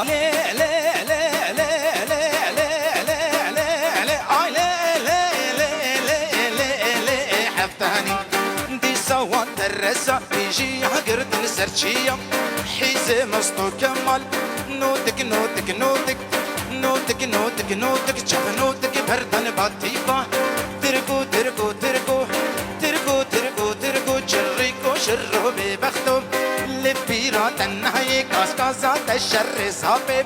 لي لي لي لي لي لي لي لي آي لي لي لي لي لي حفتاني دي سوان درسة بيجي عقرد السرشية حيزي مصطو كمال نوتك نوتك نوتك نوتك نوتك نوتك شاف نوتك بردن بطيفة تركو تركو تركو تركو تركو تركو شريكو شرو ببختو لبيرا تنهي كاسكازات الشر صابب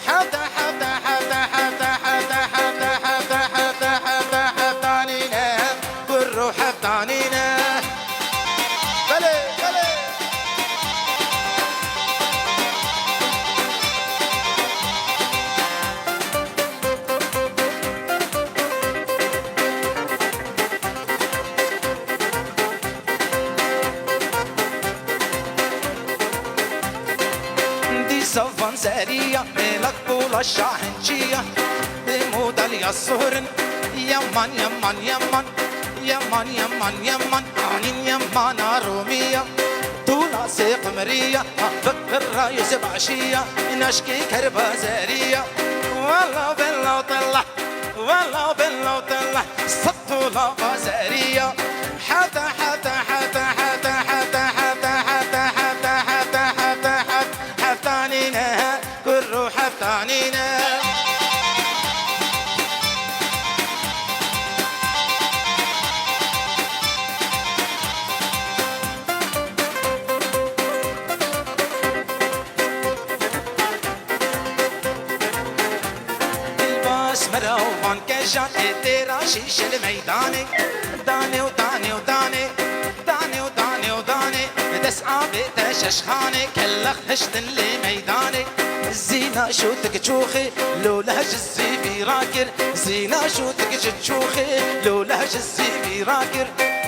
حدا حدا حدا حدا حدا حدا حدا حدا حدا حدانينا كرو حدانينا بلي بلي صفان سريع ملك بولا الشاحنشية بموت اليسورن يمن يمن يمن يمن يمن يمن عنين يمن رومية طولا سيق مرية فكر رايس بعشية نشكي كربة زرية والله بالله طلع والله بالله طلع سطولا بزرية حتى حتى حتى حتى حتى حتى حتى حتى حتى حتى حفتانينا كرو حفتانينا الباس مروان كجان تيرا شيش الميداني داني وداني وداني داني وداني وداني تسعى بتششخاني كلخ هشتن لي ميداني زينة شوتك تشوخي لولا جزي راكر زينة شوتك تشوخي لولا جزي راكر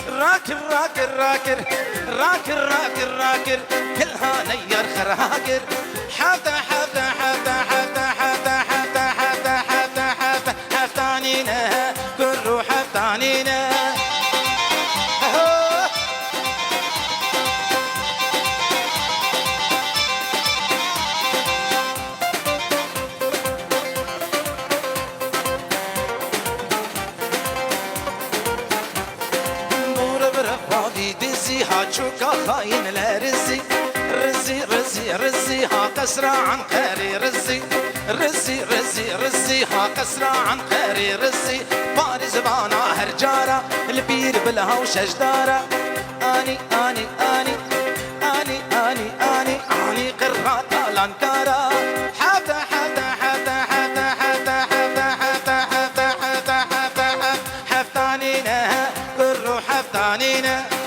راكر راكر راكر راكر راكر راكر كلها نير خراكر حتى حتى حتى حتى حتى حتى حتى حتى حتى حفتانينا كل حفتانينا هاتشوكا خاين لا رزي رزي رزي رزي ها كسرة عن خيري رزي رزي رزي رزي ها كسرة عن خيري رزي بارز بانا هرجارة البير بالهوش جدارة اني اني اني اني اني اني اني قراطة لانكارة حتى حتى حتى حتى حتى حتى حتى حتى حتى حتى حفتانينا كرو حفتانينا